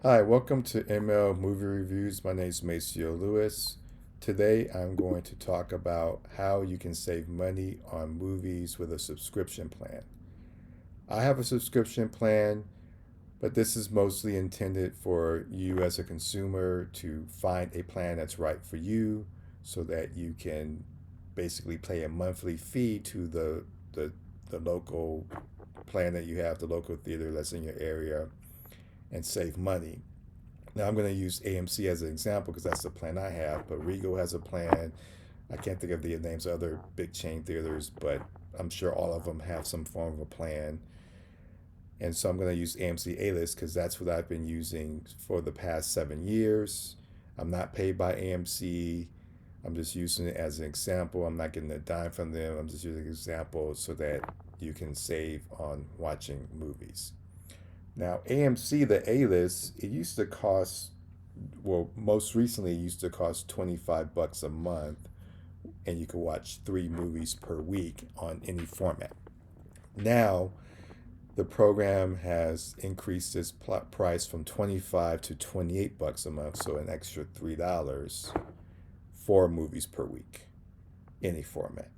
Hi, welcome to ML Movie Reviews. My name is Maceo Lewis. Today I'm going to talk about how you can save money on movies with a subscription plan. I have a subscription plan, but this is mostly intended for you as a consumer to find a plan that's right for you so that you can basically pay a monthly fee to the, the local plan that you have, the local theater that's in your area, and save money. Now I'm going to use AMC as an example because that's the plan I have, but Regal has a plan. I can't think of the names of other big chain theaters, but I'm sure all of them have some form of a plan. And so I'm going to use AMC A-List because that's what I've been using for the past 7 years. I'm not paid by AMC. I'm just using it as an example. I'm not getting a dime from them. I'm just using an example so that you can save on watching movies. Now, AMC, the A-List, it used to cost, well, most recently it used to cost 25 bucks a month, and you could watch 3 movies per week on any format. Now, the program has increased its price from 25 to 28 bucks a month, so an extra $3 for movies per week, any format.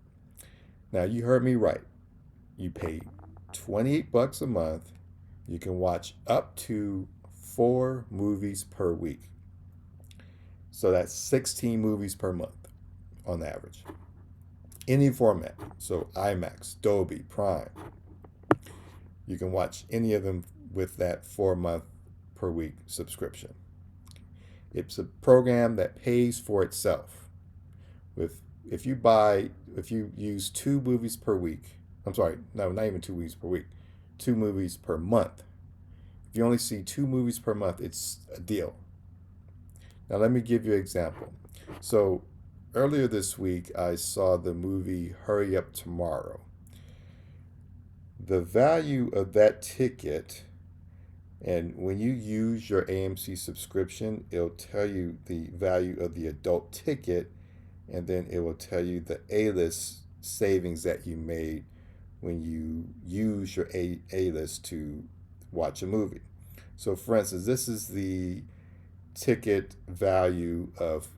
Now, you heard me right. You pay 28 bucks a month. You can watch up to 4 movies per week. So that's 16 movies per month on average. Any format. So IMAX, Dolby, Prime. You can watch any of them with that 4 month per week subscription. It's a program that pays for itself. With if you use 2 movies per week, I'm sorry, no, not even 2 movies per week, 2 movies per month. If you only see 2 movies per month, it's a deal. Now, let me give you an example. So, earlier this week, I saw the movie Hurry Up Tomorrow. The value of that ticket, and when you use your AMC subscription, it'll tell you the value of the adult ticket, and then it will tell you the A-list savings that you made when you use your A-list to watch a movie. So, for instance, this is the ticket value of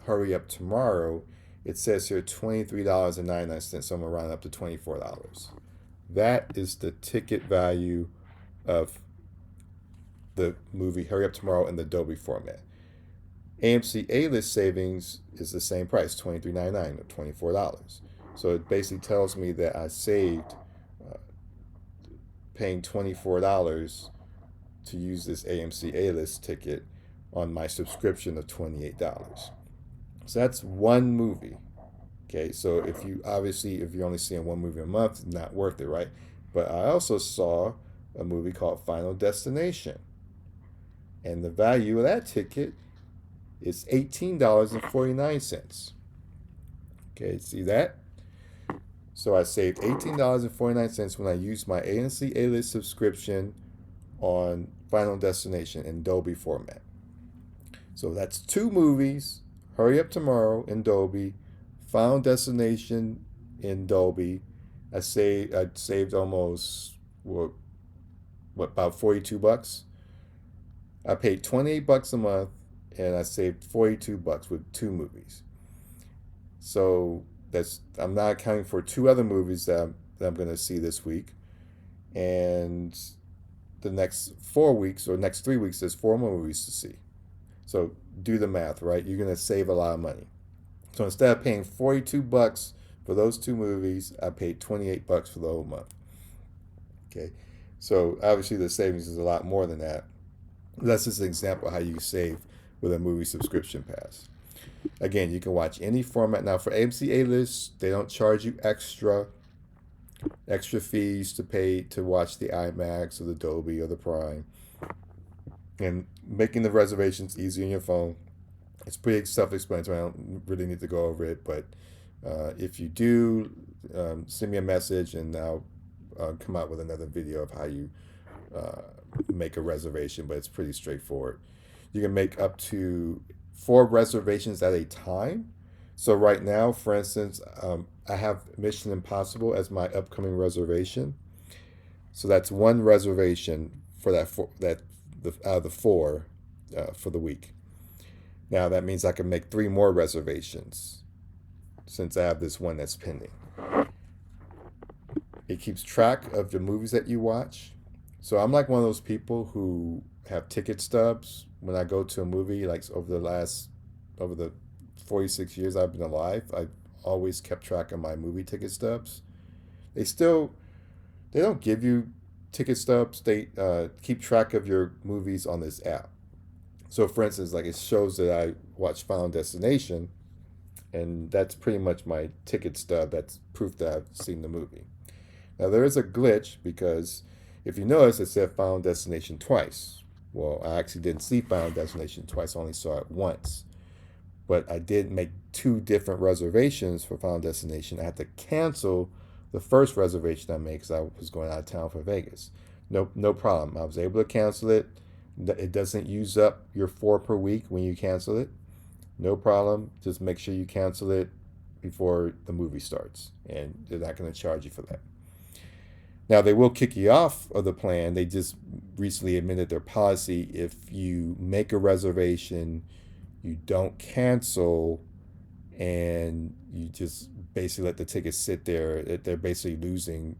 Hurry Up Tomorrow. It says here $23.99, so I'm going to round up to $24. That is the ticket value of the movie Hurry Up Tomorrow in the Dolby format. AMC A-List savings is the same price, $23.99 or $24. So it basically tells me that I saved uh, paying $24 to use this AMC A-List ticket on my subscription of $28. So that's one movie. Okay, so if you're only seeing 1 movie a month, it's not worth it, right? But I also saw a movie called Final Destination, and the value of that ticket is $18.49. Okay, see that? So I saved $18.49 when I used my ANC A-List subscription on Final Destination in Dolby format. So that's 2 movies, Hurry Up Tomorrow in Dolby, Final Destination in Dolby. I saved almost what about 42 bucks? I paid 28 bucks a month and I saved 42 bucks with 2 movies. So that's I'm not accounting for 2 other movies that I'm going to see this week. And the next 4 weeks or next 3 weeks, there's 4 more movies to see. So do the math, right? You're going to save a lot of money. So instead of paying 42 bucks for those 2 movies, I paid 28 bucks for the whole month. Okay. So obviously the savings is a lot more than that. That's just an example of how you save with a movie subscription pass. Again, you can watch any format. Now for AMC A-List, they don't charge you extra fees to pay to watch the IMAX or the Dolby or the Prime. And making the reservations easy on your phone. It's pretty self-explanatory. I don't really need to go over it, but if you do, send me a message and I'll come out with another video of how you uh, make a reservation. But it's pretty straightforward. You can make up to 4 reservations at a time. So right now, for instance, I have Mission Impossible as my upcoming reservation. So that's 1 reservation for that out of the four for the week. Now that means I can make three more reservations since I have this one that's pending. It keeps track of the movies that you watch. So I'm like one of those people who have ticket stubs when I go to a movie. Like over the 46 years I've been alive, I've always kept track of my movie ticket stubs. They still they don't give you ticket stubs. They keep track of your movies on this app. So for instance, like it shows that I watched Final Destination, and that's pretty much my ticket stub. That's proof that I've seen the movie. Now there is a glitch because if you notice, it said Final Destination twice. Well, I actually didn't see Final Destination twice. I only saw it once. But I did make two different reservations for Final Destination. I had to cancel the first reservation I made because I was going out of town for Vegas. No problem. I was able to cancel it. It doesn't use up your four per week when you cancel it. No problem. Just make sure you cancel it before the movie starts, and they're not going to charge you for that. Now, they will kick you off of the plan. They just recently amended their policy. If you make a reservation, you don't cancel, and you just basically let the tickets sit there, they're basically losing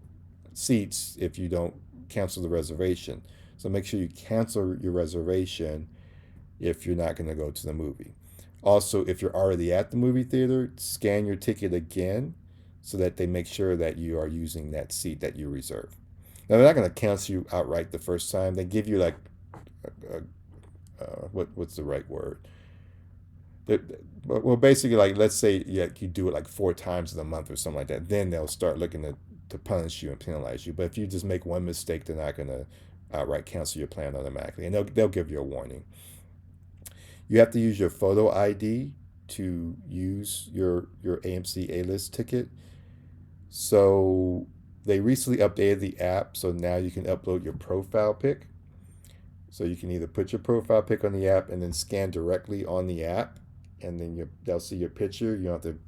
seats if you don't cancel the reservation. So make sure you cancel your reservation if you're not going to go to the movie. Also, if you're already at the movie theater, scan your ticket again so that they make sure that you are using that seat that you reserve. Now, they're not going to cancel you outright the first time. They give you like, what's the right word? Well, basically, like let's say you do it like four times in a month or something like that. Then they'll start looking to punish you and penalize you. But if you just make one mistake, they're not going to outright cancel your plan automatically, and they'll give you a warning. You have to use your photo ID to use your AMC A-list ticket. So they recently updated the app, so now you can upload your profile pic. So you can either put your profile pic on the app and then scan directly on the app, and then they'll see your picture. You don't have to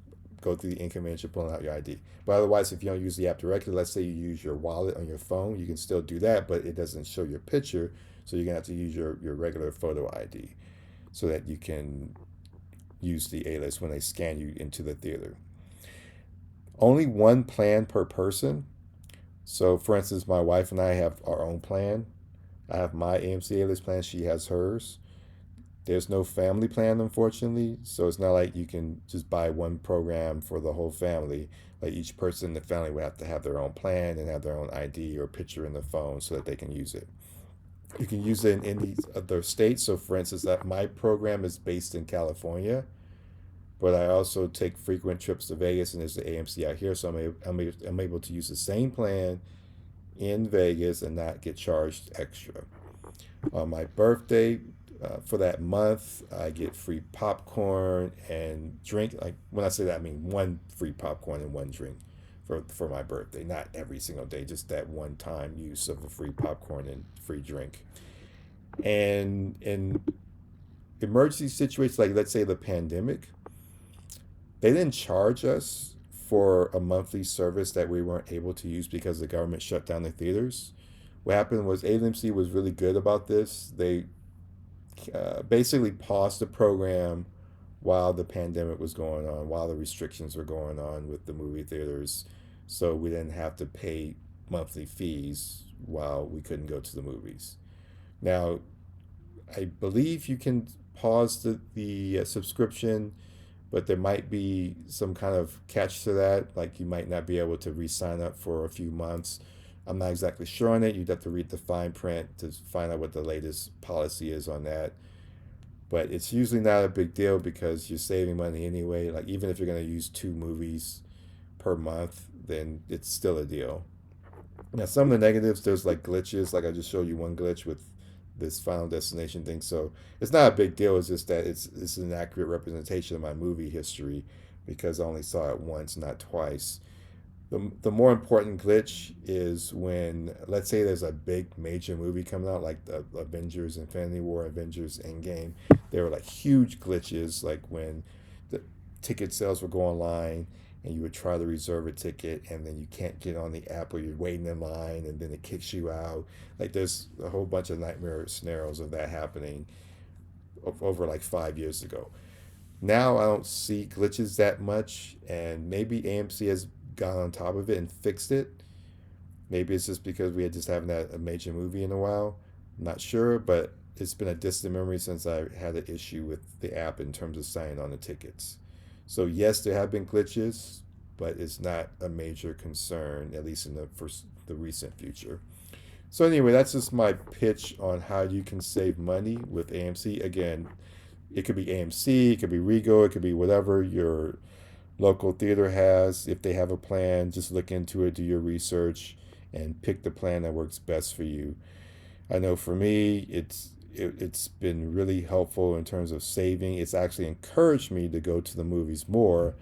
go through the inconvenience of pulling out your ID. But otherwise, if you don't use the app directly, let's say you use your wallet on your phone, you can still do that, but it doesn't show your picture. So you're going to have to use your regular photo ID so that you can use the A-list when they scan you into the theater. Only one plan per person. So for instance, my wife and I have our own plan. I have my AMC A-list plan. She has hers. There's no family plan, unfortunately. So it's not like you can just buy one program for the whole family. Like each person in the family would have to have their own plan and have their own ID or picture in the phone so that they can use it. You can use it in any other states. So for instance, that my program is based in California, but I also take frequent trips to Vegas, and there's the AMC out here. So I'm able to use the same plan in Vegas and not get charged extra. On my birthday, for that month, I get free popcorn and drink. Like when I say that, I mean one free popcorn and one drink for my birthday. Not every single day, just that one time use of a free popcorn and free drink. And in emergency situations, like let's say the pandemic, they didn't charge us for a monthly service that we weren't able to use because the government shut down the theaters. What happened was AMC was really good about this. They basically paused the program while the pandemic was going on, while the restrictions were going on with the movie theaters, so we didn't have to pay monthly fees while we couldn't go to the movies. Now, I believe you can pause the subscription, but there might be some kind of catch to that. Like you might not be able to re-sign up for a few months. I'm not exactly sure on it. You'd have to read the fine print to find out what the latest policy is on that. But it's usually not a big deal because you're saving money anyway. Like even if you're going to use two movies per month, then it's still a deal. Now some of the negatives, there's like glitches. Like I just showed you one glitch with this Final Destination thing. So it's not a big deal. It's just that it's an accurate representation of my movie history because I only saw it once, not twice. The more important glitch is when, let's say there's a big major movie coming out, like the Avengers Infinity War, Avengers Endgame. There were like huge glitches, like when the ticket sales would go online and you would try to reserve a ticket, and then you can't get on the app, or you're waiting in line and then it kicks you out. Like, there's a whole bunch of nightmare scenarios of that happening over like 5 years ago. Now I don't see glitches that much, and maybe AMC has gone on top of it and fixed it. Maybe it's just because we had just haven't had a major movie in a while. I'm not sure, but it's been a distant memory since I had an issue with the app in terms of signing on the tickets. So yes, there have been glitches, but it's not a major concern, at least in the recent future. So anyway, that's just my pitch on how you can save money with AMC. Again, it could be AMC, it could be Rego, it could be whatever your local theater has. If they have a plan, just look into it, do your research, and pick the plan that works best for you. I know for me, it's been really helpful in terms of saving. It's actually encouraged me to go to the movies more,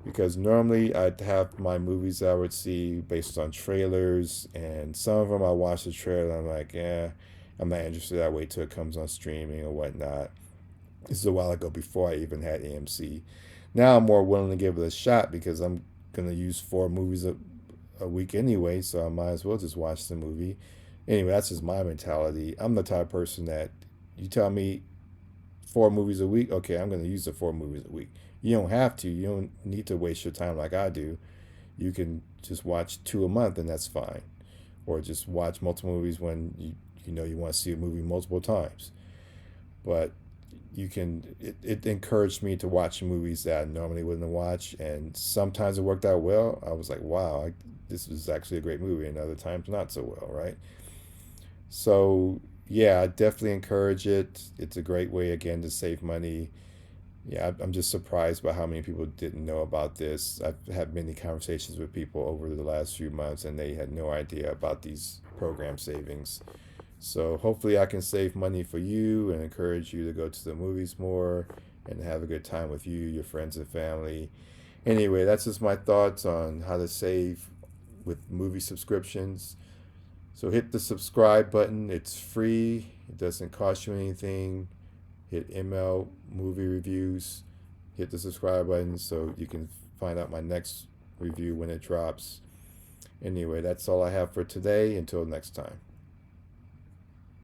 because normally I'd have my movies I would see based on trailers, and some of them I watch the trailer and I'm like, yeah, I'm not interested. I wait till it comes on streaming or whatnot. This is a while ago, before I even had AMC. Now I'm more willing to give it a shot because I'm gonna use 4 movies a week anyway, so I might as well just watch the movie. Anyway, that's just my mentality. I'm the type of person that, you tell me 4 movies a week, okay, I'm gonna use the 4 movies a week. You don't have to. You don't need to waste your time like I do. You can just watch 2 a month, and that's fine. Or just watch multiple movies when you know you want to see a movie multiple times. But it encouraged me to watch movies that I normally wouldn't watch, and sometimes it worked out well. I was like, wow, this was actually a great movie, and other times not so well, right? So yeah, I definitely encourage it. It's a great way, again, to save money. Yeah, I'm just surprised by how many people didn't know about this. I've had many conversations with people over the last few months, and they had no idea about these program savings. So hopefully I can save money for you and encourage you to go to the movies more and have a good time with you, your friends, and family. Anyway, that's just my thoughts on how to save with movie subscriptions. So hit the subscribe button. It's free. It doesn't cost you anything. Hit email movie reviews. Hit the subscribe button so you can find out my next review when it drops. Anyway, that's all I have for today. Until next time.